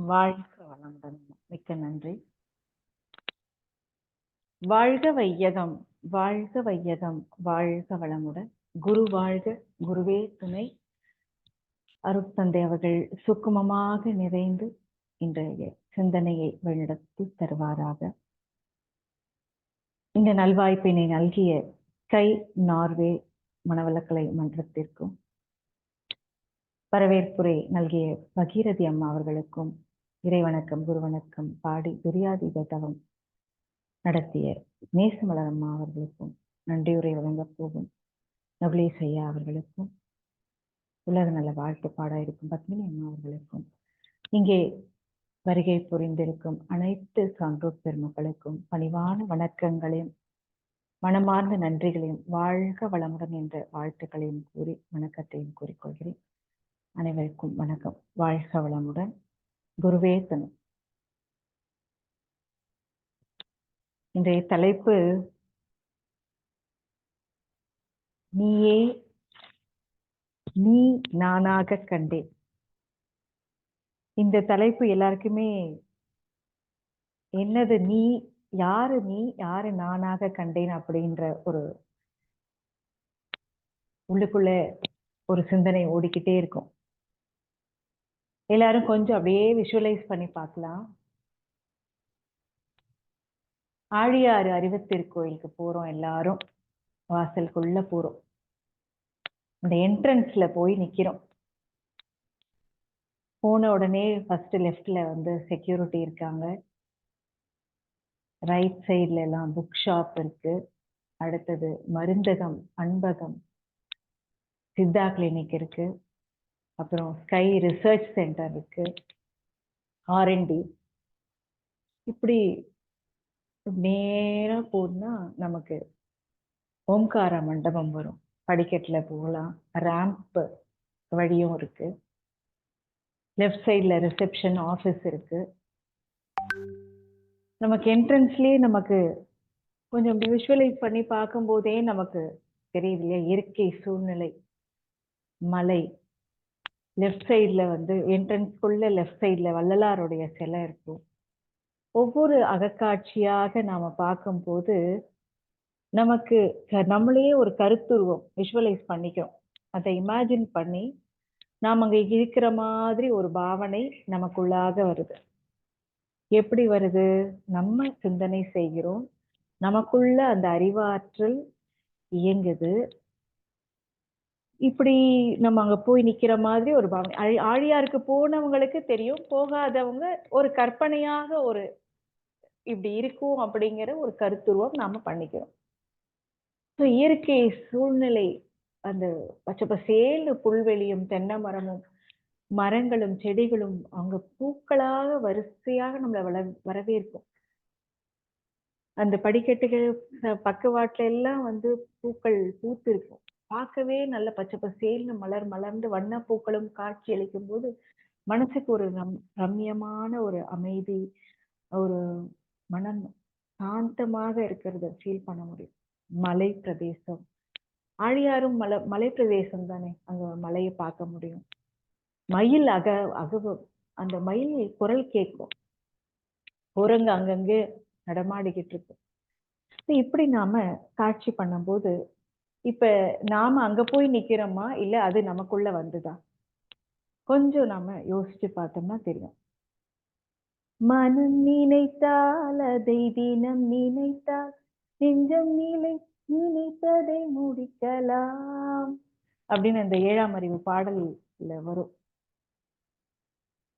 வாழ்க வளமுடன். மிக்க நன்றி. வாழ்க வையகம், வாழ்க வையகம், வாழ்க வளமுடன். குரு வாழ்க, குருவே துணை. அருட்தந்தை அவர்கள் சுக்குமமாக நிறைந்து இன்றைய சிந்தனையை வழிநடத்தி தருவாராக. இந்த நல்வாய்ப்பினை நல்கிய கை நார்வே மனவளக்கலை மன்றத்திற்கும், வரவேற்புரை நல்கிய பகீரதி அம்மா அவர்களுக்கும், இறைவணக்கம் குருவணக்கம் பாடி துரியாதீத தவம் நடத்திய நேசமலர் அம்மா அவர்களுக்கும், நன்றியுரை வழங்கப் போகும் நகுலேஷ் ஐயா அவர்களுக்கும், உலக நல வாழ்த்து பாட இருக்கும் பத்மினி அம்மா அவர்களுக்கும், இங்கே வருகை புரிந்திருக்கும் அனைத்து சான்றோர் பெருமக்களுக்கும் பணிவான வணக்கங்களையும் மனமார்ந்த நன்றிகளையும் வாழ்க வளமுடன் என்ற வாழ்த்துக்களையும் கூறி வணக்கத்தையும் கூறிக்கொள்கிறேன். அனைவருக்கும் வணக்கம். வாழ்க வளமுடன். குருவே துணை. இன்றைய தலைப்பு நீயே நீ நானாக கண்டேன். இந்த தலைப்பு எல்லாருக்குமே என்னது, நீ யாரு, நீ யாரு நானாக கண்டேன் அப்படின்ற ஒரு உள்ளுக்குள்ள ஒரு சிந்தனை ஓடிக்கிட்டே இருக்கும். எல்லாரும் கொஞ்சம் அப்படியே விஷுவலைஸ் பண்ணி பார்க்கலாம். ஆழியாறு அறிவுத்திருக்கோயிலுக்கு போறோம், எல்லாரும் வாசலுக்குள்ள போறோம். இந்த என்ட்ரன்ஸ்ல போய் நிக்கிறோம். போன உடனே ஃபர்ஸ்ட் லெஃப்ட்ல வந்து செக்யூரிட்டி இருக்காங்க, ரைட் சைட்ல எல்லாம் புக் ஷாப் இருக்கு, அடுத்தது மருந்தகம், அன்பகம், சித்தா கிளினிக் இருக்கு, அப்புறம் ஸ்கை ரிசர்ச் சென்டர் இருக்கு, R&D. இப்படி நேரா போனா நமக்கு ஓம்கார மண்டபம் வரும். படிக்கட்டுல போகலாம், ரேம்ப் வழியும் இருக்கு. லெஃப்ட் சைட்ல ரிசப்ஷன் ஆஃபீஸ் இருக்கு. நமக்கு என்ட்ரன்ஸ்லயே நமக்கு கொஞ்சம் விஷுவலைஸ் பண்ணி பார்க்கும் போதே நமக்கு தெரியுது இல்லையா, இயற்கை சூழ்நிலை, மலை. லெஃப்ட் சைட்ல வந்து என்ட்ரன்ஸ்குள்ள லெஃப்ட் சைட்ல வள்ளலாருடைய சிலை இருக்கும். ஒவ்வொரு அகக்காட்சியாக நாம பார்க்கும்போது நமக்கு நம்மளையே ஒரு கருத்துருவம் விஷுவலைஸ் பண்ணிக்கிறோம். அதை இமேஜின் பண்ணி நாம் அங்க இருக்கிற மாதிரி ஒரு பாவனை நமக்குள்ளாக வருது. எப்படி வருது? நம்ம சிந்தனை செய்கிறோம், நமக்குள்ள அந்த அறிவாற்றல் இயங்குது. இப்படி நம்ம அங்க போய் நிக்கிற மாதிரி ஒரு பாவனை. ஆழியாருக்கு போனவங்களுக்கு தெரியும், போகாதவங்க ஒரு கற்பனையாக ஒரு இப்படி இருக்கும் அப்படிங்கிற ஒரு கருத்துருவம் நாம பண்ணிக்கிறோம். இயற்கை சூழ்நிலை, அந்த பச்சை பசேல்னு புல்வெளியும் தென்னை மரமும் மரங்களும் செடிகளும் அங்க பூக்களாக வரிசையாக நம்மளை வரவேற்கும். அந்த படிக்கட்டுகள் பக்கவாட்டுல எல்லாம் வந்து பூக்கள் பூத்து இருக்கும். பார்க்கவே நல்ல பச்சை பசேல்னு மலர்ந்து வண்ண பூக்களும் காட்சி அளிக்கும் போது மனசுக்கு ஒரு ரம்யமான ஒரு அமைதி, ஒரு மனம் சாந்தமாக இருக்கிறத ஃபீல் பண்ண முடியும். மலை பிரதேசம், ஆழியாரும் மலை பிரதேசம் தானே, அங்க மலையை பார்க்க முடியும். மயில் அகவம், அந்த மயில் குரல் கேட்கும். குரங்கு அங்கங்கே நடமாடிக்கிட்டு இருக்கு. இப்படி நாம காட்சி பண்ணும்போது இப்ப நாம அங்க போய் நிக்கிறோமா, இல்ல அது நமக்குள்ள வந்துதா? கொஞ்சம் நாம யோசிச்சு பார்த்தோம்னா தெரியும். மனம் நினைத்தால் அதை தினம் நினைத்தால் நெஞ்சம் நினைத்ததை முடிக்கலாம் அப்படின்னு அந்த 7ஆம் அறிவு பாடல்ல வரும்.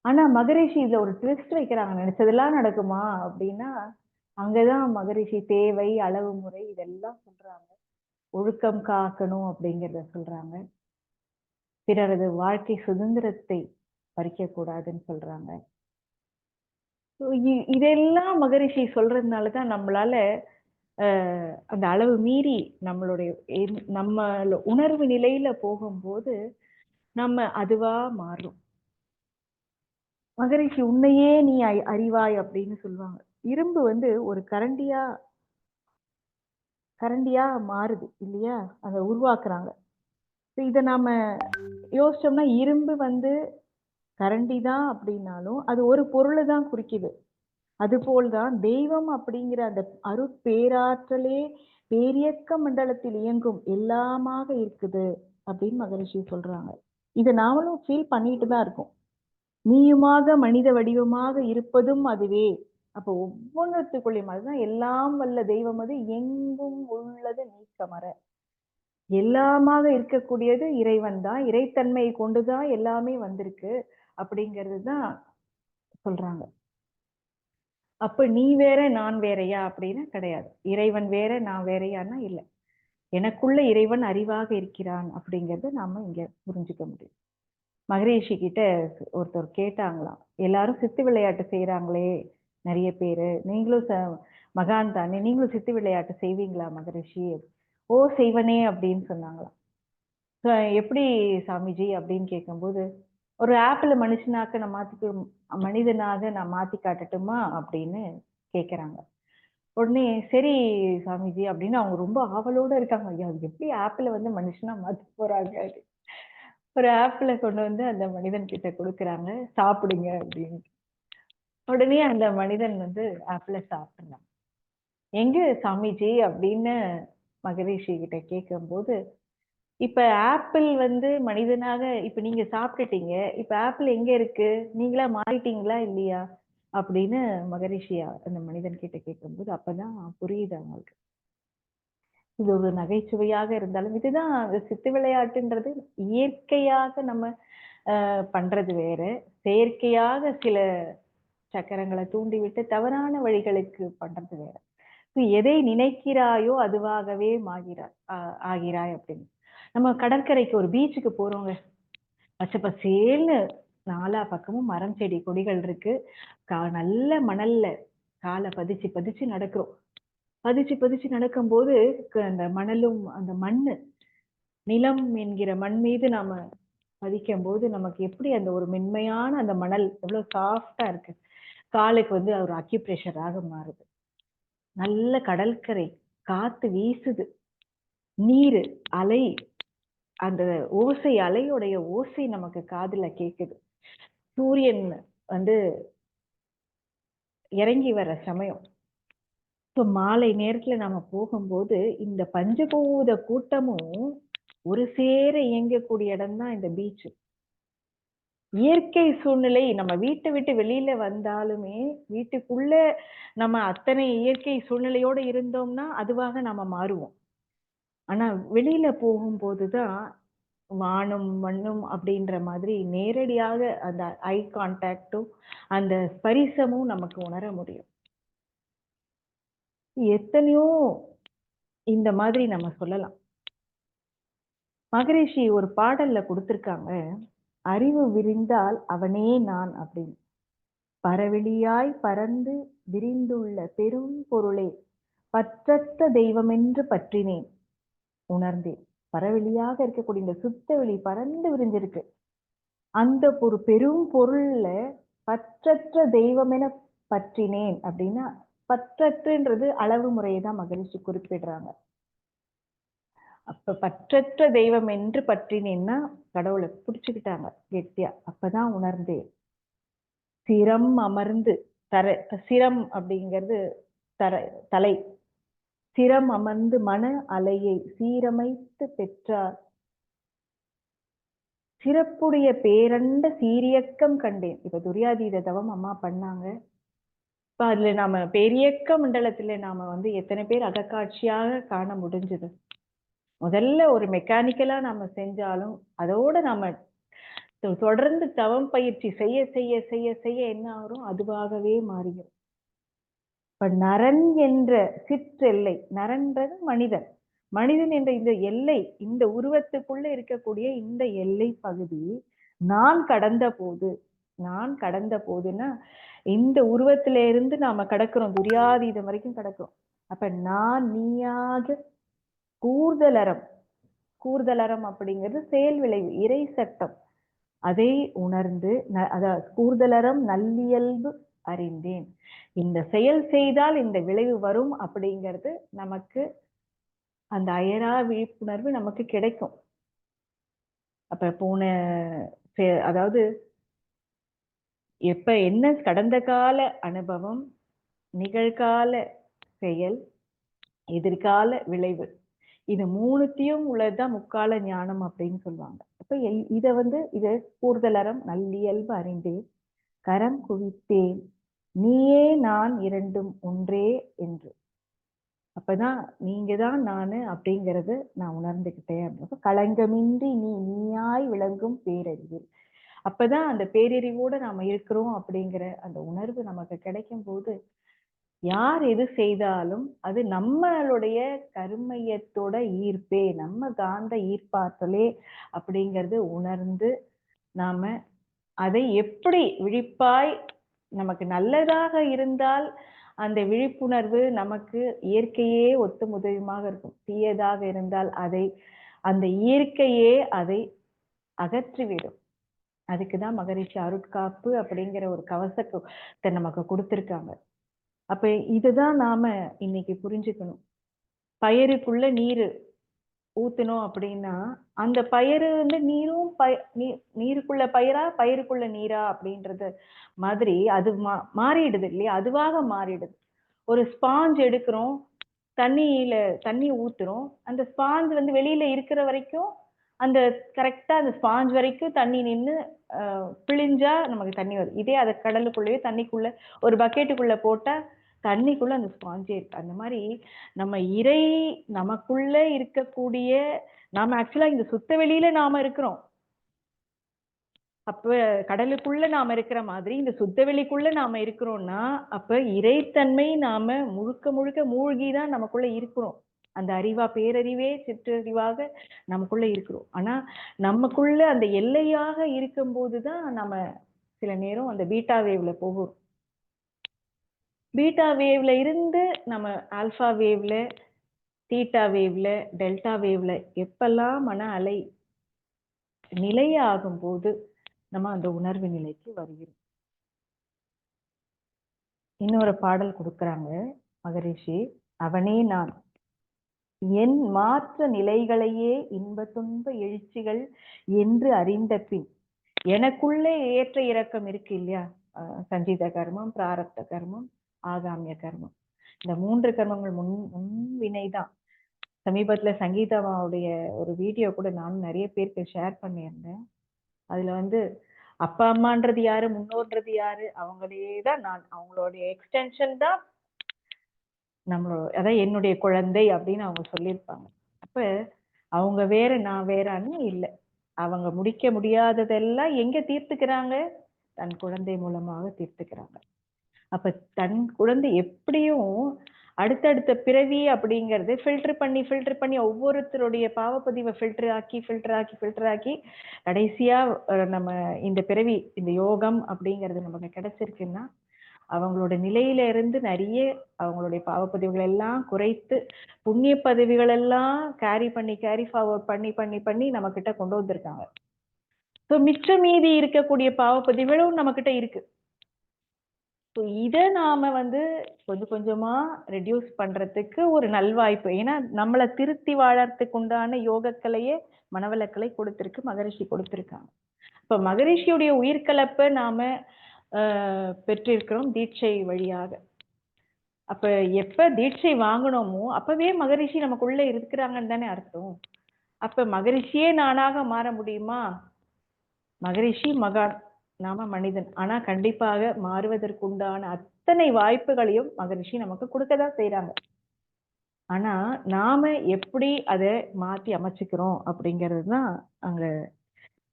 ஆனா மகரிஷி இதுல ஒரு ட்விஸ்ட் வைக்கிறாங்க. நினைச்சதெல்லாம் நடக்குமா அப்படின்னா, அங்கதான் மகரிஷி தேவை, அளவு முறை இதெல்லாம் சொல்றாங்க. ஒழுக்கம் காக்கணும் அப்படிங்கிறத சொல்றாங்க. பிறரது வாழ்க்கை சுதந்திரத்தை பறிக்க கூடாதுன்னு சொல்றாங்க. இதெல்லாம் மகரிஷி சொல்றதுனாலதான் நம்மளால அந்த அளவு மீறி நம்ம உணர்வு நிலையில போகும்போது நம்ம அதுவா மாறும். மகரிஷி உன்னையே நீ அறிவாய் அப்படின்னு சொல்லுவாங்க. இரும்பு வந்து ஒரு கரண்டியா மாறுது இல்லையா, அதை உருவாக்குறாங்க. இதை நாம யோசிச்சோம்னா இரும்பு வந்து கரண்டி தான் அப்படின்னாலும் அது ஒரு பொருளை தான் குறிக்குது. அதுபோல்தான் தெய்வம் அப்படிங்கிற அந்த அருட்பேராற்றலே பேரியக்க மண்டலத்தில் இயங்கும் எல்லாமாக இருக்குது அப்படின்னு மகரிஷி சொல்றாங்க. இதை நாமளும் ஃபீல் பண்ணிட்டு தான் இருக்கோம். நீயுமாக மனித வடிவமாக இருப்பதும் அதுவே. அப்போ ஒவ்வொன்றுத்துக்குள்ளேயும் அதுதான் எல்லாம் வல்ல தெய்வம் அது எங்கும் உள்ளது நீக்கமற. எல்லாமாக இருக்கக்கூடியது இறைவன் தான். இறைத்தன்மையை கொண்டுதான் எல்லாமே வந்திருக்கு அப்படிங்கிறது தான் சொல்றாங்க. அப்ப நீ வேற நான் வேறயா அப்படின்னு கிடையாது. இறைவன் வேற நான் வேறயான்னா இல்ல. எனக்குள்ள இறைவன் அறிவாக இருக்கிறான் அப்படிங்கறத நாம இங்க புரிஞ்சுக்க முடியும். மகரிஷி கிட்ட ஒருத்தர் கேட்டாங்களாம், எல்லாரும் சித்து விளையாட்டு செய்யறாங்களே நிறைய பேரு, நீங்களும் மகான் தானே, நீங்களும் சித்து விளையாட்டு செய்வீங்களா மகரிஷி? ஓ செய்வனே அப்படின்னு சொன்னாங்களாம். எப்படி சாமிஜி அப்படின்னு கேட்கும்போது, ஒரு ஆப்பிள மனுஷனாக்க நான் மனிதனாக நான் மாத்தி காட்டட்டுமா அப்படின்னு கேக்குறாங்க. உடனே சரி சாமிஜி அப்படின்னு அவங்க ரொம்ப ஆவலோட இருக்காங்க. ஐயா அது எப்படி ஆப்பிள வந்து மனுஷனா மாத்த போறாங்க? ஒரு ஆப்பிள கொண்டு வந்து அந்த மனிதன் கிட்ட கொடுக்குறாங்க, சாப்பிடுங்க அப்படின்னு. உடனே அந்த மனிதன் வந்து ஆப்பிள சாப்பிடுறான். எங்க சாமிஜி அப்படின்னு மகரிஷி கிட்ட கேட்கும்போது, இப்ப ஆப்பிள் வந்து மனிதனாக இப்ப நீங்க சாப்பிட்டுட்டீங்க. இப்ப ஆப்பிள் எங்க இருக்கு? நீங்களா மாறிட்டீங்களா இல்லையா? அப்படின்னு மகரிஷி அந்த மனிதன் கிட்ட கேட்கும்போது அப்பதான் புரியுது அவங்களுக்கு. இது ஒரு நகைச்சுவையாக இருந்தாலும் இதுதான் சித்து விளையாட்டுன்றது. இயற்கையாக நம்ம பண்றது வேற. செயற்கையாக சில சக்கரங்களை தூண்டிவிட்டு தவறான வழிகளுக்கு பண்றது வேற. எதை நினைக்கிறாயோ அதுவாகவே ஆகிறாய் அப்படின்னு. நம்ம கடற்கரைக்கு ஒரு பீச்சுக்கு போறோங்க. பச்சை பசேல்னு நாலா பக்கமும் மரம் செடி கொடிகள் இருக்கு. நல்ல மணல்ல காலை பதிச்சு பதிச்சு நடக்கிறோம். பதிச்சு பதிச்சு நடக்கும்போது அந்த மணலும் அந்த மண்ணு நிலம் என்கிற மண் மீது நாம பதிக்கும் போது நமக்கு எப்படி அந்த ஒரு மென்மையான அந்த மணல் எவ்வளவு சாஃப்டா இருக்கு. காலுக்கு வந்து ஒரு அக்யூப்ரெஷராக மாறுது. நல்ல கடற்கரை, காத்து வீசுது, நீரு, அலை, அந்த ஓசை, அலையுடைய ஓசை நமக்கு காதுல கேக்குது. சூரியன் வந்து இறங்கி வர சமயம். இப்போ மாலை நேரத்துல நாம போகும்போது இந்த பஞ்சபூத கூட்டமும் ஒரு சேர இயங்கக்கூடிய இடம் தான் இந்த பீச். இயற்கை சூழ்நிலை நம்ம வீட்டை விட்டு வெளியில வந்தாலுமே வீட்டுக்குள்ள நம்ம அத்தனை இயற்கை சூழ்நிலையோட இருந்தோம்னா அதுவாக நாம மாறுவோம். ஆனா வெளியில போகும்போதுதான் வானும் மண்ணும் அப்படின்ற மாதிரி நேரடியாக அந்த ஐ கான்டாக்டும் அந்த ஸ்பரிசமும் நமக்கு உணர முடியும். எத்தனையோ இந்த மாதிரி நம்ம சொல்லலாம். மகரிஷி ஒரு பாடல்ல கொடுத்திருக்காங்க, அறிவு விரிந்தால் அவனே நான் அப்படின்னு. பரவெளியாய் பறந்து விரிந்துள்ள பெரும் பொருளே பற்றற்ற தெய்வமென்று பற்றினேன் உணர்ந்தேன். பரவெளியாக இருக்கக்கூடிய இந்த சுத்த வெளி பறந்து விரிஞ்சிருக்கு. அந்த ஒரு பெரும் பொருள்ல பற்றற்ற தெய்வம் என பற்றினேன் அப்படின்னா, பற்றற்றுன்றது அளவு முறையை தான் மகரிஷி குறிப்பிடுறாங்க. அப்ப பற்றற்ற தெய்வம் என்று பற்றினேன்னா கடவுளை பிடிச்சுக்கிட்டாங்க கெட்டியா. அப்பதான் உணர்ந்தேன். சிரம் அமர்ந்து சிரம் அப்படிங்கிறது தலை. சிரம் அமர்ந்து மன அலையை சீரமைத்து பெற்றார். சிறப்புடைய பேரண்ட சீரியக்கம் கண்டேன். இப்ப துரியாதீத தவம் அம்மா பண்ணாங்க. இப்ப அதுல நாம பேரியக்க மண்டலத்துல நாம வந்து எத்தனை பேர் அகக்காட்சியாக காண முடிஞ்சது. முதல்ல ஒரு மெக்கானிக்கலா நாம செஞ்சாலும் அதோட நாம தொடர்ந்து தவம் பயிற்சி செய்ய செய்ய செய்ய செய்ய என்ன ஆகும்? அதுவாகவே மாறுகிறது. இப்ப நரன் என்ற சிற்றெல்லை, நரன்றது மனிதன். மனிதன் என்ற இந்த எல்லை, இந்த உருவத்துக்குள்ள இருக்கக்கூடிய இந்த எல்லை பகுதி நான் கடந்த போதுன்னா இந்த உருவத்தில இருந்து நாம கடக்கிறோம், துரியாதீதம் வரைக்கும் கடக்கிறோம். அப்ப நான் நீயாக கூர்தலறம் அப்படிங்கிறது செயல் விளைவு, இறை சட்டம். அதை உணர்ந்து அதாவது கூர்தலறம் நல்லியல்பு அறிந்தேன். இந்த செயல் செய்தால் இந்த விளைவு வரும் அப்படிங்கிறது நமக்கு அந்த அயரா விழிப்புணர்வு நமக்கு கிடைக்கும். அப்ப அதாவது எப்ப என்ன கடந்த கால அனுபவம், நிகழ்கால செயல், எதிர்கால விளைவு, இது மூணுத்தையும் உள்ளதுதான் முக்கால ஞானம் அப்படின்னு சொல்லுவாங்க. அப்ப இத கூர்தலறம் நல்லியல்பு அறிந்தேன் கரம் குவித்தேன் நீயே நான் இரண்டும் ஒன்றே என்று. அப்பதான் நீங்க தான் நானு அப்படிங்கறது நான் உணர்ந்துகிட்டேன். அப்ப களங்கமின்றி நீயாய் விளங்கும் பேரறிவு. அப்பதான் அந்த பேரறிவோட நாம இருக்கிறோம் அப்படிங்கிற அந்த உணர்வு நமக்கு கிடைக்கும் போது யார் எது செய்தாலும் அது நம்மளுடைய கருமையத்தோட ஈர்ப்பே, நம்ம காந்த ஈர்ப்பாற்றலே அப்படிங்கிறது உணர்ந்து நாம அதை எப்படி விழிப்பாய் நமக்கு நல்லதாக இருந்தால் அந்த விழிப்புணர்வு நமக்கு இயற்கையே ஒத்தும் உதவியுமாக இருக்கும். தீயதாக இருந்தால் அந்த இயற்கையே அதை அகற்றிவிடும். அதுக்குதான் மகரிஷி அருட்காப்பு அப்படிங்கிற ஒரு கவசத்தை நமக்கு கொடுத்திருக்காங்க. அப்ப இதுதான் நாம இன்னைக்கு புரிஞ்சுக்கணும். பயிறுக்குள்ள நீரு ஊத்தணும் அப்படின்னா அந்த பயிறு நீரும் நீருக்குள்ள பயிரா பயிருக்குள்ள நீரா அப்படின்றது மாதிரி அது மாறிடுது இல்லையா? அதுவாக மாறிடுது. ஒரு ஸ்பாஞ்ச் எடுக்கிறோம், தண்ணி ஊத்துறோம். அந்த ஸ்பாஞ்ச் வெளியில இருக்கிற வரைக்கும் அந்த கரெக்டா அந்த ஸ்பாஞ்ச் வரைக்கும் தண்ணி நின்று பிழிஞ்சா நமக்கு தண்ணி வரும். இதே அதை கடலுக்குள்ளேயே தண்ணிக்குள்ள ஒரு பக்கெட்டுக்குள்ள போட்டா தண்ணிக்குள்ள அந்த ஸ்பாஞ்சே இருக்கு. அந்த மாதிரி நம்ம நமக்குள்ள இருக்கக்கூடிய நாம ஆக்சுவலா இந்த சுத்த வெளியில நாம இருக்கிறோம். அப்ப கடலுக்குள்ள நாம இருக்கிற மாதிரி இந்த சுத்தவெளிக்குள்ள நாம இருக்கிறோம்னா அப்ப இறைத்தன்மை நாம முழுக்க முழுக்க மூழ்கிதான் நமக்குள்ள இருக்கிறோம். அந்த பேரறிவே சிற்றறிவாக நமக்குள்ள இருக்கிறோம். ஆனா நமக்குள்ள அந்த எல்லையாக இருக்கும் போதுதான் நம்ம சில நேரம் அந்த பீட்டா வேவ்ல போகும். பீட்டா வேவ்ல இருந்து நம்ம ஆல்பா வேவ்ல, தீட்டா வேவ்ல, டெல்டா வேவ்ல எப்பெல்லாம் மன அலை நிலையாகும் போது நம்ம அந்த உணர்வு நிலைக்கு வருகிறோம். இன்னொரு பாடல் கொடுக்கறாங்க மகரிஷி. அவனே நான் என் மாற்ற நிலைகளையே இன்ப துன்ப எழுச்சிகள் என்று அறிந்த பின் எனக்குள்ளே ஏற்ற இறக்கம் இருக்கு இல்லையா? சஞ்சித கர்மம், பிராரப்த கர்மம், ஆகாமிய கர்மம். இந்த 3 கர்மங்கள் முன்வினைதான். சமீபத்துல சங்கீதாவுடைய ஒரு வீடியோ கூட நானும் நிறைய பேருக்கு ஷேர் பண்ணியிருந்தேன். அதுல அப்பா அம்மான்றது யாரு, முன்னோர்ன்றது யாரு, அவங்களேதான் நான், அவங்களுடைய எக்ஸ்டென்ஷன் தான் அதான் என்னுடைய குழந்தை அப்படின்னு அவங்க சொல்லியிருப்பாங்க. அப்ப அவங்க வேற நான் வேறான்னு இல்லை. அவங்க முடிக்க முடியாததெல்லாம் எங்க தீர்த்துக்கிறாங்க? தன் குழந்தை மூலமாக தீர்த்துக்கிறாங்க. அப்ப தன் குழந்தை எப்படியும் அடுத்தடுத்த பிறவி அப்படிங்கிறது ஃபில்டர் பண்ணி ஒவ்வொருத்தருடைய பாவப்பதிவை ஃபில்டர் ஆக்கி கடைசியா நம்ம இந்த பிறவி இந்த யோகம் அப்படிங்கிறது நமக்கு கிடைச்சிருக்குன்னா அவங்களோட நிலையில இருந்து நிறைய அவங்களுடைய பாவப்பதிவுகள் எல்லாம் குறைத்து புண்ணிய பதவிகள் எல்லாம் கேரி ஃபார்வர்ட் பண்ணி நம்ம கிட்ட கொண்டு வந்திருக்காங்க. ஸோ மிச்ச மீதி இருக்கக்கூடிய பாவப்பதிவுகளும் நம்ம கிட்ட இருக்கு. ஸோ இதை நாம கொஞ்சம் கொஞ்சமா ரெடியூஸ் பண்றதுக்கு ஒரு நல்வாய்ப்பு. ஏன்னா நம்மளை திருத்தி வாழறதுக்கு உண்டான யோகக்கலையே மனவளக்கலை கொடுத்திருக்கு, மகரிஷி கொடுத்திருக்காங்க. இப்ப மகரிஷியுடைய உயிர்கலப்பை நாம பெற்றிருக்கிறோம் தீட்சை வழியாக. அப்ப எப்ப தீட்சை வாங்கணுமோ அப்பவே மகரிஷி நமக்குள்ள இருக்கிறாங்கன்னு தானே அர்த்தம். அப்ப மகரிஷியே நானாக மாற முடியுமா? மகரிஷி மகான், நாம மனிதன். ஆனா கண்டிப்பாக மாறுவதற்குண்டான அத்தனை வாய்ப்புகளையும் மகரிஷி நமக்கு கொடுக்கதான் செய்யறாங்க. ஆனா நாம எப்படி அதை மாத்தி அமைச்சுக்கிறோம் அப்படிங்கிறது தான் அங்க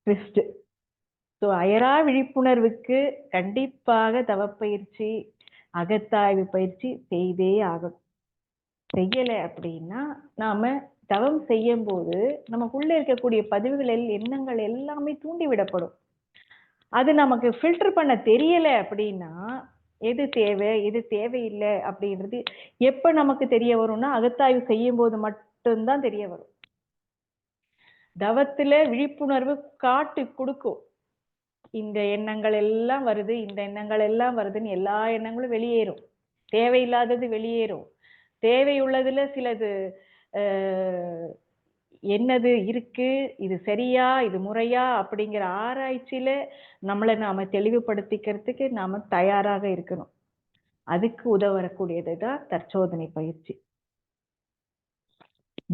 ட்விஸ்ட். ஸோ அயரா விழிப்புணர்வுக்கு கண்டிப்பாக தவப்பயிற்சி, அகத்தாய்வு பயிற்சி செய்தே ஆகும். செய்யலை அப்படின்னா நாம தவம் செய்யும் போது நமக்குள்ள இருக்கக்கூடிய பதிவுகள் எண்ணங்கள் எல்லாமே தூண்டி விடப்படும். அது நமக்கு ஃபில்டர் பண்ண தெரியல அப்படின்னா எது தேவை எது தேவையில்லை அப்படின்றது எப்ப நமக்கு தெரிய வரும்னா அகத்தாய்வு செய்யும் போது மட்டும்தான் தெரிய வரும். தவத்துல விழிப்புணர்வு காட்டு கொடுக்கும். இந்த எண்ணங்கள் எல்லாம் வருது, இந்த எண்ணங்கள் எல்லாம் வருதுன்னு எல்லா எண்ணங்களும் வெளியேறும். தேவையில்லாதது வெளியேறும். தேவையுள்ளதுல சிலது என்னது இருக்கு, இது சரியா, இது முறையா அப்படிங்கிற ஆராய்ச்சியில நம்மளை நாம தெளிவுபடுத்திக்கிறதுக்கு நாம தயாராக இருக்கணும். அதுக்கு உதவக்கூடியது தான் தற்சோதனை பயிற்சி.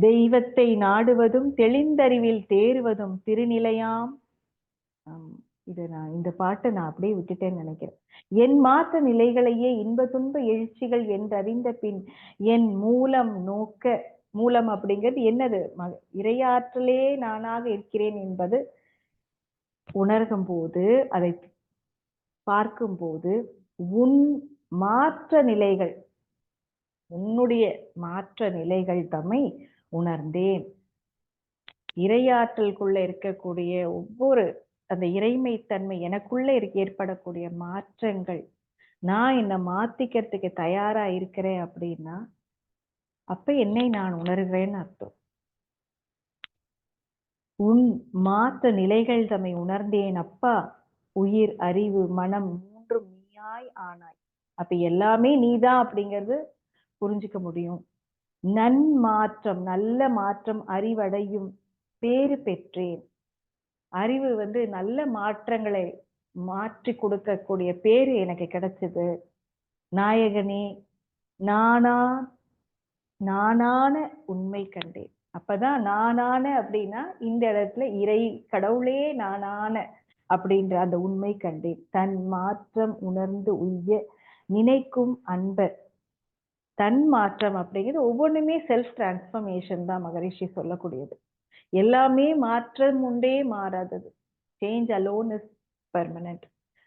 தெய்வத்தை நாடுவதும் தெளிந்தறிவில் தேறுவதும் திருநிலையாம். இந்த பாட்டை நான் அப்படியே விட்டுட்டேன்னு நினைக்கிறேன். என் மாற்ற நிலைகளையே இன்ப துன்ப எழுச்சிகள் என்றறிந்த பின் என் மூலம் அப்படிங்கிறது என்னது? இறையாற்றலே நானாக இருக்கிறேன் என்பது உணர்கும் போது, அதை பார்க்கும் போது, உன் மாற்ற நிலைகள், உன்னுடைய மாற்ற நிலைகள் தம்மை உணர்ந்தேன். இறையாற்றலுக்குள்ள இருக்கக்கூடிய ஒவ்வொரு அந்த இறைமைத்தன்மை எனக்குள்ள ஏற்படக்கூடிய மாற்றங்கள், நான் என்னை மாத்திக்கிறதுக்கு தயாரா இருக்கிறேன் அப்படின்னா அப்ப என்னை நான் உணர்கிறேன்னு அர்த்தம். உன் மாற்ற நிலைகள் தம்மை உணர்ந்தேன் அப்பா, உயிர் அறிவு மனம் மூன்றும் நீயாய் ஆனாய். அப்ப எல்லாமே நீதான் அப்படிங்கிறது புரிஞ்சுக்க முடியும். நன்மாற்றம், நல்ல மாற்றம் அறிவடையும் பேறு பெற்றேன். அறிவு நல்ல மாற்றங்களை மாற்றி கொடுக்கக்கூடிய பேரு எனக்கு கிடைச்சது. நாயகனே, நானான உண்மை கண்டேன். அப்பதான் நானான அப்படின்னா இந்த இடத்துல இறை கடவுளே நானான அப்படின்ற அந்த உண்மை கண்டேன். தன் மாற்றம் உணர்ந்து உய்ய நினைக்கும் அன்பர். தன் மாற்றம் அப்படிங்கிறது ஒவ்வொன்றுமே செல்ஃப் டிரான்ஸ்பர்மேஷன் தான் மகரிஷி சொல்லக்கூடியது. எல்லாமே மாற்றம் உண்டே மாறாதது. சேஞ்ச் அலோன் இஸ் பெர்மனன்ட்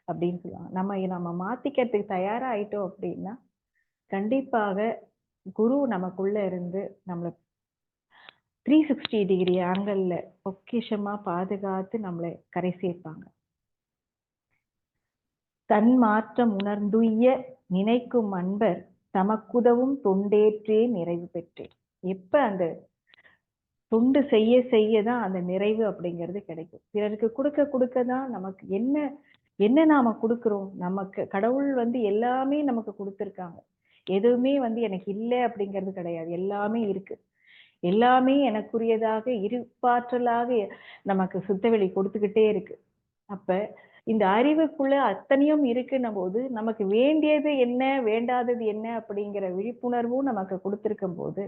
அப்படின்னு சொல்லுவாங்க. நம்ம மாத்திக்கிறதுக்கு தயாராயிட்டோம் அப்படின்னா கண்டிப்பாக குரு நமக்குள்ள இருந்து நம்மளை 360 டிகிரி ஆங்கிள் பொக்கிஷமா பாதுகாத்து நம்மளை கரை சேர்ப்பாங்க. தன் மாற்றம் உணர்ந்துய்ய நினைக்கும் அன்பர் தமக்குதவும் தொண்டேற்றே நிறைவு பெற்றேன். எப்ப அந்த தொண்டு செய்ய செய்யதான் அந்த நிறைவு அப்படிங்கிறது கிடைக்கும். பிறருக்கு கொடுக்கதான் நமக்கு என்ன நாம கொடுக்கிறோம். நமக்கு கடவுள் எல்லாமே நமக்கு கொடுத்துருக்காங்க. எதுவுமே எனக்கு இல்லை அப்படிங்கிறது கிடையாது. எல்லாமே இருக்கு. எல்லாமே எனக்குரியதாக இருப்பாற்றலாக நமக்கு சுத்தவெளி கொடுத்துக்கிட்டே இருக்கு. அப்ப இந்த அறிவுக்குள்ள அத்தனையும் இருக்குன்னும் போது நமக்கு வேண்டியது என்ன, வேண்டாதது என்ன அப்படிங்கிற விழிப்புணர்வும் நமக்கு கொடுத்திருக்கும் போது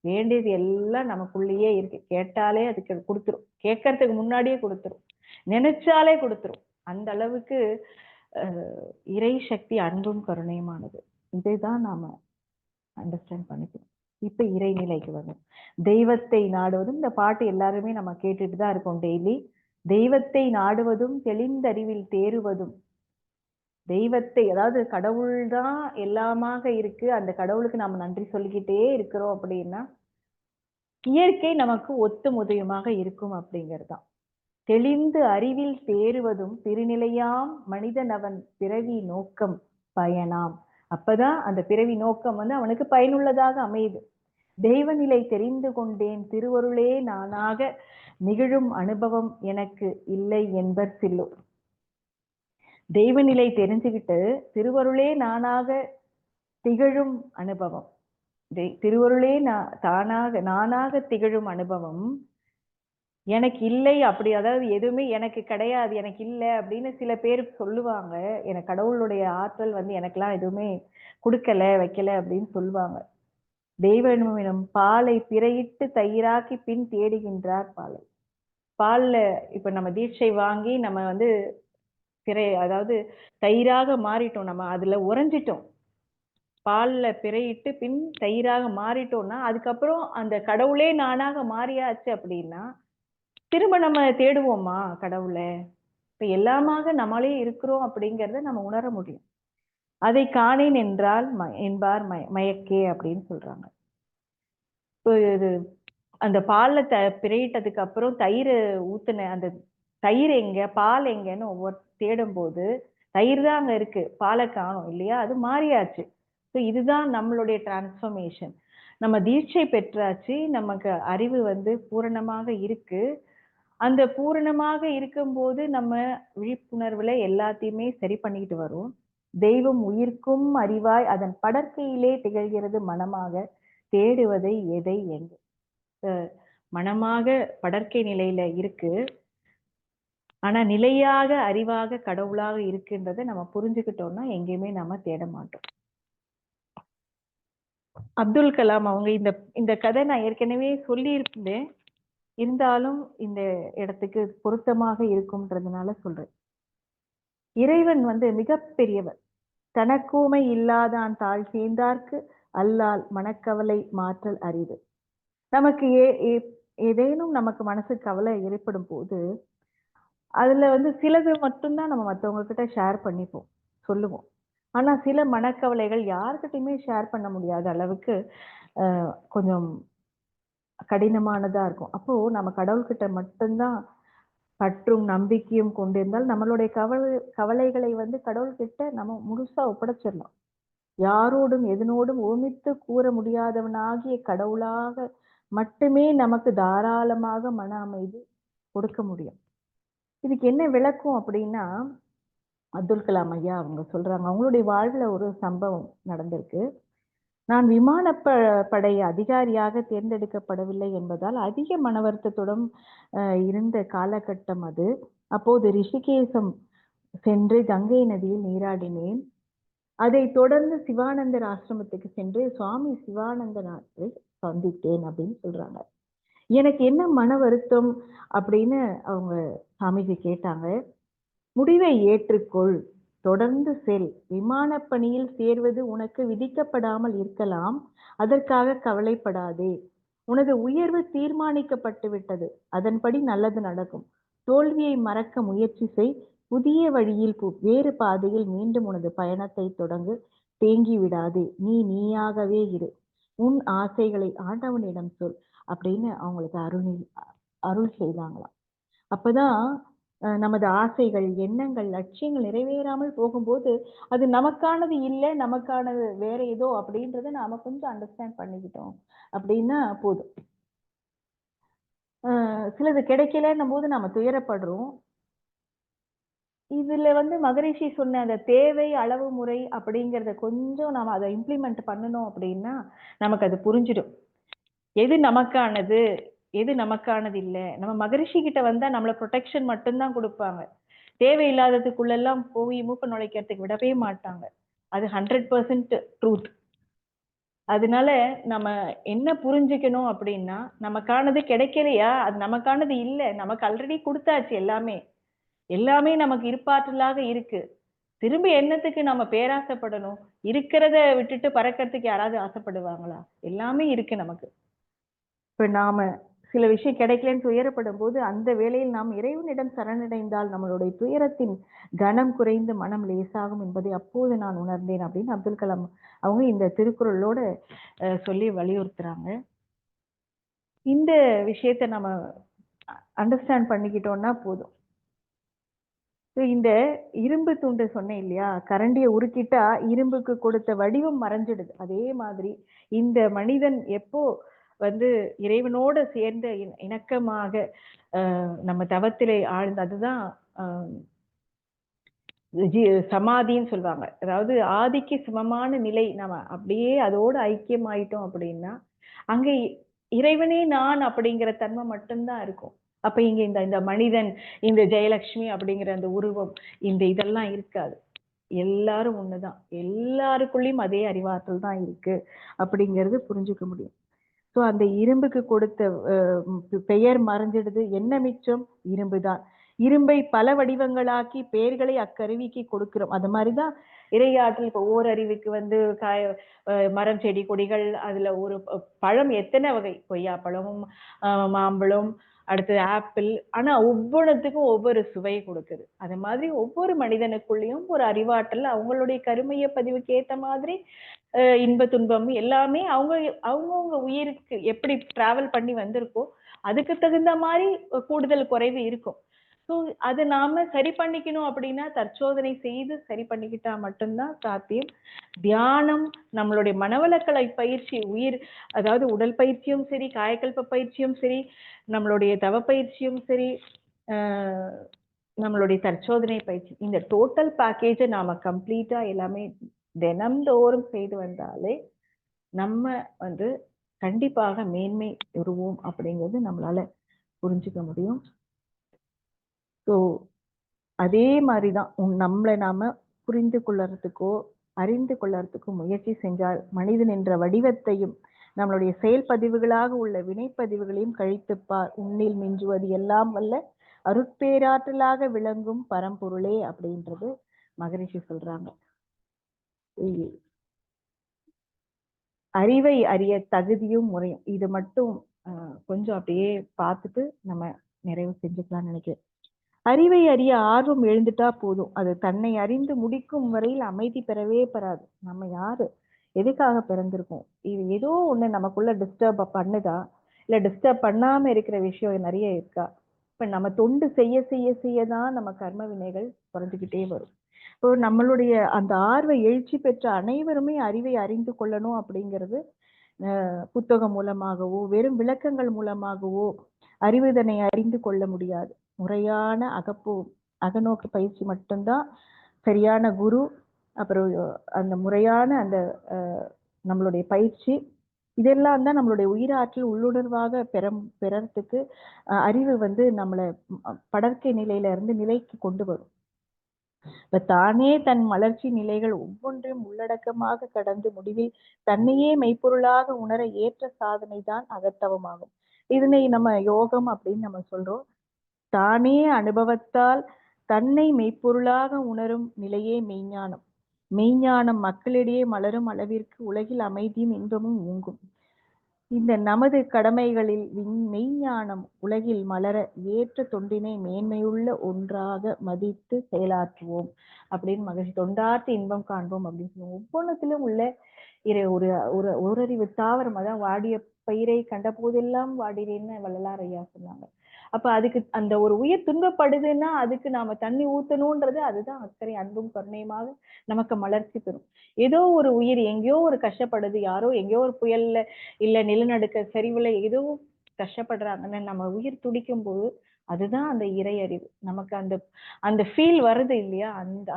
வேண்டியது எல்லாம் நமக்குள்ளேயே இருக்கு. கேட்டாலே அதுக்கு கொடுத்துரும். கேட்கறதுக்கு முன்னாடியே கொடுத்துரும். நினைச்சாலே கொடுத்துரும். அந்த அளவுக்கு இறை சக்தி அன்பும் கருணையுமானது. இதைதான் நாம அண்டர்ஸ்டாண்ட் பண்ணிக்கணும். இப்ப இறைநிலைக்கு வரும். தெய்வத்தை நாடுவதும், இந்த பாட்டு எல்லாருமே நம்ம கேட்டுட்டு தான் இருக்கோம் டெய்லி. தெய்வத்தை நாடுவதும் தெளிந்தறிவில் தேறுவதும். தெய்வத்தை, அதாவது கடவுள் தான் எல்லாமாக இருக்கு. அந்த கடவுளுக்கு நாம நன்றி சொல்லிக்கிட்டே இருக்கிறோம் அப்படின்னா இயற்கை நமக்கு ஒத்து முதையுமாக இருக்கும் அப்படிங்கிறதுதான். தெளிந்து அறிவில் தேறுவதும் திருநிலையாம் மனிதன் அவன் பிறவி நோக்கம் பயனாம். அப்பதான் அந்த பிறவி நோக்கம் அவனுக்கு பயனுள்ளதாக அமையுது. தெய்வநிலை தெரிந்து கொண்டேன் திருவருளே நானாக நிகழும் அனுபவம் எனக்கு இல்லை என்பர் சில்லு. தெய்வநிலை தெரிஞ்சுக்கிட்டு திருவருளே நானாக திகழும் அனுபவம், திருவருளே நானாக திகழும் அனுபவம் எனக்கு இல்லை அப்படி. அதாவது எதுவுமே எனக்கு கிடையாது, எனக்கு இல்லை அப்படின்னு சில பேர் சொல்லுவாங்க. எனக்கு கடவுளுடைய ஆற்றல் எனக்கெல்லாம் எதுவுமே கொடுக்கல வைக்கல அப்படின்னு சொல்லுவாங்க. தெய்வனும் பாலை பிறையிட்டு தயிராக்கி பின் தேடுகின்றார் பாலை. பால்ல இப்ப நம்ம தீட்சை வாங்கி நம்ம அதாவது தயிராக மாறிட்டோம். நம்ம அதுல உறைஞ்சிட்டோம். பால்ல பிறையிட்டு பின் தயிராக மாறிட்டோம்னா அதுக்கப்புறம் அந்த கடவுளே நானாக மாறியாச்சு அப்படின்னா திரும்ப நம்ம தேடுவோமா கடவுளை? இப்ப எல்லாமாக நம்மளே இருக்கிறோம் அப்படிங்கிறத நம்ம உணர முடியும். அதை காணேன் என்றால் என்பார் மயக்கே அப்படின்னு சொல்றாங்க. இது அந்த பால்ல பிறையிட்டதுக்கு அப்புறம் தயிர் ஊத்துன அந்த தயிர் எங்க, பால் எங்கன்னு ஒவ்வொரு தேடும் போது தயிர் தான் அங்க இருக்கு, பாலை காணும் இல்லையா? அது மாறியாச்சு. ஸோ இதுதான் நம்மளுடைய டிரான்ஸ்ஃபர்மேஷன். நம்ம தீட்சை பெற்றாச்சு, நமக்கு அறிவு பூரணமாக இருக்கு. அந்த பூரணமாக இருக்கும்போது நம்ம விழிப்புணர்வுல எல்லாத்தையுமே சரி பண்ணிக்கிட்டு வரும். தெய்வம் உயிர்க்கும் அறிவாய் அதன் படற்கையிலே திகழ்கிறது மனமாக தேடுவதை எதை எங்கு. மனமாக படர்க்கை நிலையில இருக்கு. ஆனா நிலையாக அறிவாக கடவுளாக இருக்குன்றதை நம்ம புரிஞ்சுக்கிட்டோம்னா எங்கேயுமே நம்ம தேட மாட்டோம். அப்துல் கலாம் அவங்க இந்த இந்த கதை நான் ஏற்கனவே சொல்லியிருந்தேன், இருந்தாலும் இந்த இடத்துக்கு பொருத்தமாக இருக்கும்ன்றதுனால சொல்றேன். இறைவன் மிகப்பெரியவர். தனக்கூமை இல்லாதான் தாழ் சேர்ந்தார்க்கு அல்லால் மனக்கவலை மாற்றல் அரிது. நமக்கு ஏதேனும் நமக்கு மனசு கவலை ஏற்படும் போது அதுல சிலது மட்டும்தான் நம்ம மற்றவங்க கிட்ட ஷேர் பண்ணிப்போம், சொல்லுவோம். ஆனா சில மனக்கவலைகள் யார்கிட்டயுமே ஷேர் பண்ண முடியாத அளவுக்கு கொஞ்சம் கடினமானதா இருக்கும். அப்போ நம்ம கடவுள்கிட்ட மட்டும்தான் பற்றும் நம்பிக்கையும் கொண்டிருந்தால் நம்மளுடைய கவலைகளை கடவுள்கிட்ட நம்ம முழுசா ஒப்படைச்சிடலாம். யாரோடும் எதனோடும் ஓமித்து கூற முடியாதவனாகிய கடவுளாக மட்டுமே நமக்கு தாராளமாக மன அமைதி கொடுக்க முடியும். இதுக்கு என்ன விளக்கம் அப்படின்னா, அப்துல் கலாம் ஐயா அவங்க சொல்றாங்க, அவங்களுடைய வாழ்வுல ஒரு சம்பவம் நடந்திருக்கு. நான் விமானப்படை அதிகாரியாக தேர்ந்தெடுக்கப்படவில்லை என்பதால் அதிக மன வருத்தத்துடன் இருந்த காலகட்டம் அது. அப்போது ரிஷிகேசம் சென்று கங்கை நதியில் நீராடினேன். அதை தொடர்ந்து சிவானந்தர் ஆசிரமத்துக்கு சென்று சுவாமி சிவானந்தநாத்தை சந்தித்தேன் அப்படின்னு சொல்றாங்க. எனக்கு என்ன மன வருத்தம் அப்படின்னு அவங்க சாமிஜி கேட்டாங்க. முடிவை ஏற்றுக்கொள், தொடர்ந்து செல். விமானப்பணியில் சேர்வது உனக்கு விதிக்கப்படாமல் இருக்கலாம், அதற்காக கவலைப்படாதே. உனது உயர்வு தீர்மானிக்கப்பட்டு விட்டது, அதன்படி நல்லது நடக்கும். தோல்வியை மறக்க முயற்சி செய், புதிய வழியில் வேறு பாதையில் மீண்டும் உனது பயணத்தை தொடங்கு. தேங்கி விடாதே, நீ நீயாகவே இரு. உன் ஆசைகளை ஆண்டவனிடம் சொல் அப்படின்னு அவங்களுக்கு அருள் செய்தாங்களாம். அப்பதான் நமது ஆசைகள், எண்ணங்கள், லட்சியங்கள் நிறைவேறாமல் போகும்போது அது நமக்கானது இல்லை, நமக்கானது வேற ஏதோ அப்படின்றத நாம கொஞ்சம் அண்டர்ஸ்டாண்ட் பண்ணிக்கிட்டோம் அப்படின்னா போதும். சிலது கிடைக்கலன்னும் போது நாம துயரப்படுறோம். இதுல மகரிஷி சொன்ன அந்த தேவை அளவு முறை அப்படிங்கிறத கொஞ்சம் நாம அதை இம்ப்ளிமெண்ட் பண்ணணும் அப்படின்னா நமக்கு அது புரிஞ்சிடும். எது நமக்கானது, எது நமக்கானது இல்லை. நம்ம மகரிஷி கிட்ட வந்தா நம்மள ப்ரொடெக்ஷன் மட்டும்தான் கொடுப்பாங்க. தேவையில்லாததுக்குள்ளெல்லாம் போய் மூக்க நுழைக்கிறதுக்கு விடவே மாட்டாங்க. அது 100% ட்ரூத். அதனால நம்ம என்ன புரிஞ்சுக்கணும் அப்படின்னா, நமக்கானது கிடைக்கலையா, அது நமக்கானது இல்லை, நமக்கு ஆல்ரெடி கொடுத்தாச்சு. எல்லாமே எல்லாமே நமக்கு இருப்பாற்றலாக இருக்கு. திரும்பி என்னத்துக்கு நம்ம பேராசைப்படணும்? இருக்கிறத விட்டுட்டு பறக்கிறதுக்கு யாராவது ஆசைப்படுவாங்களா? எல்லாமே இருக்கு நமக்கு. இப்ப நாம சில விஷயம் கிடைக்கலன்னு துயரப்படும் போது அந்த வேளையில் நாம் இறைவனிடம் சரணடைந்தால் நம்மளுடைய துயரத்தின் கனம் குறைந்து மனம் லேசாகும் என்பதை அப்போது நான் உணர்ந்தேன் அப்படின்னு அப்துல் கலாம் அவங்க இந்த திருக்குறளோட சொல்லி வலியுறுத்துறாங்க. இந்த விஷயத்த நம்ம அண்டர்ஸ்டாண்ட் பண்ணிக்கிட்டோம்னா போதும். இந்த இரும்பு துண்டு சொன்னேன் இல்லையா, கரண்டியை உருக்கிட்டா இரும்புக்கு கொடுத்த வடிவம் மறைஞ்சிடுது. அதே மாதிரி இந்த மனிதன் எப்போ இறைவனோட சேர்ந்த இணக்கமாக நம்ம தவத்திலே ஆழ்ந்து, அதுதான் சமாதின்னு சொல்லுவாங்க. அதாவது ஆதிக்கு சமமான நிலை. நம்ம அப்படியே அதோட ஐக்கியம் ஆயிட்டோம் அப்படின்னா அங்க இறைவனே நான் அப்படிங்கிற தன்மை மட்டும்தான் இருக்கும். அப்ப இங்க இந்த மனிதன், இந்த ஜெயலட்சுமி அப்படிங்கிற அந்த உருவம், இந்த இதெல்லாம் இருக்காது. எல்லாரும் ஒண்ணுதான். எல்லாருக்குள்ளயும் அதே அறிவாற்றல் தான் இருக்கு அப்படிங்கிறது புரிஞ்சுக்க முடியும். ஸோ அந்த இரும்புக்கு கொடுத்த பெயர் மறைஞ்சிடுது. என்ன மிச்சம்? இரும்பு தான். இரும்பை பல வடிவங்களாக்கி பெயர்களை அக்கருவிக்கு கொடுக்கிறோம். அது மாதிரிதான் இறையாற்றல். இப்போ ஓரறிவுக்கு மரம், செடி, கொடிகள், அதுல ஒரு பழம் எத்தனை வகை, கொய்யா பழமும் மாம்பழம், அடுத்தது ஆப்பிள். ஆனா ஒவ்வொன்றுத்துக்கும் ஒவ்வொரு சுவை கொடுக்குது. அது மாதிரி ஒவ்வொரு மனிதனுக்குள்ளேயும் ஒரு அறிவாற்றல், அவங்களுடைய கருமைய பதிவுக்கு ஏத்த மாதிரி இன்ப துன்பம் எல்லாமே அவங்கவுங்க உயிருக்கு எப்படி டிராவல் பண்ணி வந்திருக்கோ அதுக்கு தகுந்த மாதிரி கூடுதல் குறைவு இருக்கும். ஸோ அதை நாம சரி பண்ணிக்கணும் அப்படின்னா தற்சோதனை செய்து சரி பண்ணிக்கிட்டா மட்டும்தான் சாத்தியம். தியானம், நம்மளுடைய மனவளக்கலை பயிற்சி, அதாவது உடல் பயிற்சியும் சரி, காயக்கல்ப பயிற்சியும் சரி, நம்மளுடைய தவ பயிற்சியும் சரி, நம்மளுடைய தற்சோதனை பயிற்சி, இந்த டோட்டல் பேக்கேஜை நாம கம்ப்ளீட்டா எல்லாமே தினம்தோறும் செய்து வந்தாலே நம்ம கண்டிப்பாக மேன்மை பெறுவோம் அப்படிங்கிறது நம்மளால புரிஞ்சுக்க முடியும். ஸோ அதே மாதிரிதான் நம்மளை நாம புரிந்து கொள்ளறதுக்கோ அறிந்து கொள்ளறதுக்கோ முயற்சி செஞ்சால் மனிதன் என்ற வடிவத்தையும் நம்மளுடைய செயல்பதிவுகளாக உள்ள வினைப்பதிவுகளையும் கழித்துப்பார். உன்னில் மிஞ்சுவது எல்லாம் வல்ல அருட்பேராற்றலாக விளங்கும் பரம்பொருளே அப்படின்றது மகரிஷி சொல்றாங்க. அறிவை அறிய தகுதியும் முறையும் இது மட்டும் கொஞ்சம் அப்படியே பார்த்துட்டு நம்ம நிறைவு செஞ்சுக்கலாம்னு நினைக்கிறேன். அறிவை அறிய ஆர்வம் எழுந்துட்டா போதும். அது தன்னை அறிந்து முடிக்கும் வரையில் அமைதி பெறவே பெறாது. நம்ம யாரு, எதுக்காக பிறந்திருக்கோம், இது ஏதோ ஒண்ணு நமக்குள்ள டிஸ்டர்ப் பண்ணுதா, இல்ல டிஸ்டர்ப் பண்ணாம இருக்கிற விஷயம் நிறைய இருக்கா? இப்ப நம்ம தொண்டு செய்ய செய்ய செய்யதான் நம்ம கர்ம வினைகள் குறைஞ்சுக்கிட்டே வரும். இப்போ நம்மளுடைய அந்த ஆர்வ எழுச்சி பெற்ற அனைவருமே அறிவை அறிந்து கொள்ளணும் அப்படிங்கிறது புத்தகம் மூலமாகவோ வெறும் விளக்கங்கள் மூலமாகவோ அறிவுதனை அறிந்து கொள்ள முடியாது. முறையான அகநோக்கு பயிற்சி மட்டும்தான் சரியான குரு, அப்புறம் அந்த முறையான அந்த நம்மளுடைய பயிற்சி, இதெல்லாம் தான் நம்மளுடைய உயிராற்றல் உள்ளுணர்வாக பெறறதுக்கு அறிவு நம்மளை படர்க்கை நிலையில இருந்து நிலைக்கு கொண்டு வரும். இப்ப தானே தன் மலர்ச்சி நிலைகள் ஒவ்வொன்றையும் உள்ளடக்கமாக கடந்து முடிவில் தன்னையே மெய்ப்பொருளாக உணர ஏற்ற சாதனை தான் அகத்தவமாகும். இதனை நம்ம யோகம் அப்படின்னு நம்ம சொல்றோம். தானே அனுபவத்தால் தன்னை மெய்ப்பொருளாக உணரும் நிலையே மெய்ஞானம். மெய்ஞானம் மக்களிடையே மலரும் அளவிற்கு உலகில் அமைதியும் இன்பமும் ஓங்கும். இந்த நமது கடமைகளில் மெய்ஞானம் உலகில் மலர ஏற்ற தொண்டினை மேன்மையுள்ள ஒன்றாக மதித்து செயலாற்றுவோம் அப்படின்னு மகிழ்ச்சி. தொண்டாற்றி இன்பம் காண்போம் அப்படின்னு சொல்லுவோம். ஒவ்வொன்றத்திலும் உள்ள ஒரு ஒரு ஓரறிவு தாவரம், அதான் வாடிய பயிரை கண்ட போதெல்லாம் வாடினேன்னு வள்ளலார் ஐயா சொன்னாங்க. அப்ப அதுக்கு அந்த ஒரு உயிர் துன்பப்படுதுன்னா அதுக்கு நாம தண்ணி ஊத்தணும்ன்றது, அதுதான் அக்கறை அன்பும் கருணையுமாக நமக்கு மலர்ச்சி பெறும். ஏதோ ஒரு உயிர் எங்கேயோ ஒரு கஷ்டப்படுது, யாரோ எங்கேயோ ஒரு புயல்ல இல்ல நிலநடுக்க சரிவுல ஏதோ கஷ்டப்படுறாங்கன்னு நம்ம உயிர் துடிக்கும் போது அதுதான் அந்த இறை அறிவு. நமக்கு அந்த அந்த ஃபீல் வருது இல்லையா,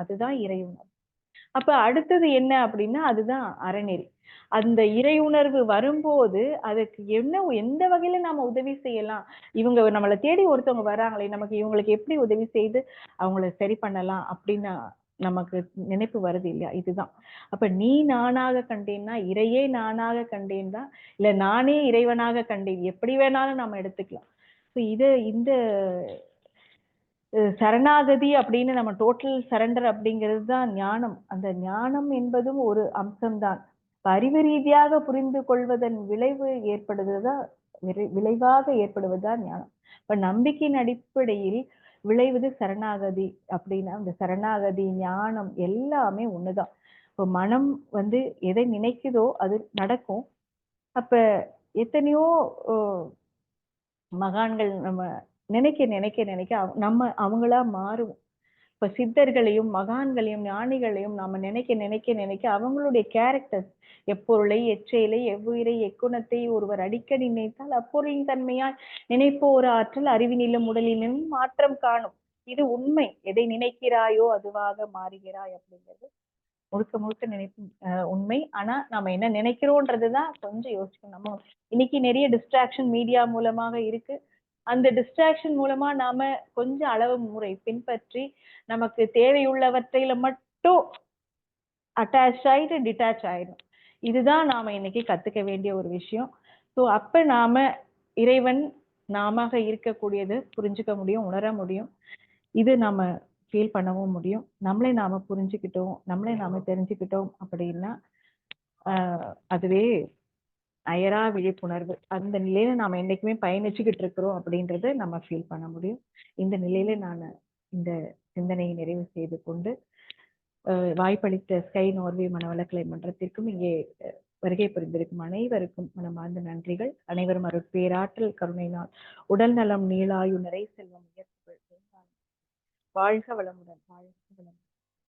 அதுதான் இறை உணர்வு. அப்ப அடுத்தது என்ன அப்படின்னா அதுதான் அறநெறி. அந்த இறை உணர்வு வரும்போது அதுக்கு எந்த வகையில நாம உதவி செய்யலாம், இவங்க நம்மளை தேடி ஒருத்தவங்க வராங்களே, நமக்கு இவங்களுக்கு எப்படி உதவி செய்து அவங்கள சரி பண்ணலாம் அப்படின்னு நமக்கு நினைப்பு வருது இல்லையா, இதுதான். அப்ப நீ நானாக கண்டேன்னா இறையே நானாக கண்டேன் தான், இல்ல நானே இறைவனாக கண்டேன், எப்படி வேணாலும் நம்ம எடுத்துக்கலாம். இந்த சரணாகதி அப்படின்னு நம்ம டோட்டல் சரண்டர் அப்படிங்கிறது தான் ஞானம். அந்த ஞானம் என்பதும் ஒரு அம்சம்தான். அறிவு ரீதியாக புரிந்து கொள்வதன் விளைவாக ஏற்படுவதுதான் ஞானம். இப்ப நம்பிக்கையின் அடிப்படையில் விளைவது சரணாகதி அப்படின்னா அந்த சரணாகதி ஞானம் எல்லாமே ஒண்ணுதான். இப்போ மனம் எதை நினைக்குதோ அது நடக்கும். அப்ப எத்தனையோ மகான்கள் நம்ம நினைக்க நினைக்க நினைக்க நம்ம அவங்களா மாறுவோம். இப்ப சித்தர்களையும் மகான்களையும் ஞானிகளையும் நாம நினைக்க நினைக்க நினைக்க அவங்களுடைய கேரக்டர்ஸ், எப்பொருளை எச்செயலை எவ்வுயிரை எக்குணத்தை ஒருவர் அடிக்கடி நினைத்தால் அப்பொருளின் தன்மையால் நினைப்போர் ஆற்றல் அறிவினிலும் உடலிலும் மாற்றம் காணும். இது உண்மை. எதை நினைக்கிறாயோ அதுவாக மாறுகிறாய் அப்படிங்கிறது முழுக்க முழுக்க நினைப்பு உண்மை. ஆனா நாம என்ன நினைக்கிறோன்றதுதான் கொஞ்சம் யோசிக்கணும். நம்ம இன்னைக்கு நிறைய டிஸ்ட்ராக்ஷன் மீடியா மூலமாக இருக்கு. அந்த டிஸ்ட்ராக்ஷன் மூலமா நாம கொஞ்சம் அளவு முறை பின்பற்றி நமக்கு தேவையுள்ளவற்றையில மட்டும் அட்டாச் ஆயிட்டு டிட்டாச் ஆயிடும். இதுதான் நாம இன்னைக்கு கத்துக்க வேண்டிய ஒரு விஷயம். ஸோ அப்ப நாம இறைவன் நாம இருக்கக்கூடியது புரிஞ்சுக்க முடியும், உணர முடியும். இது நாம ஃபீல் பண்ணவும் முடியும். நம்மளே நாம புரிஞ்சுக்கிட்டோம், நம்மளே நாம தெரிஞ்சுக்கிட்டோம் அப்படின்னா அதுவே அயரா விழிப்புணர்வு. அந்த நிலையில நாம என்னைக்குமே பயணிச்சுக்கிட்டு இருக்கிறோம் அப்படின்றத நம்ம ஃபீல் பண்ண முடியும். இந்த நிலையில நான் இந்த சிந்தனையை நிறைவு செய்து கொண்டு வாய்ப்பளித்த ஸ்கை நார்வே மனவளக்கலை மன்றத்திற்கும் இங்கே வருகை புரிந்திருக்கும் அனைவருக்கும் மனமார்ந்த நன்றிகள். அனைவரும் அருட்பேராற்றல் கருணையினால் உடல் நலம், நீளாயு, நிறை செல்வம், வாழ்க வளமுடன், வாழ்க வளம்.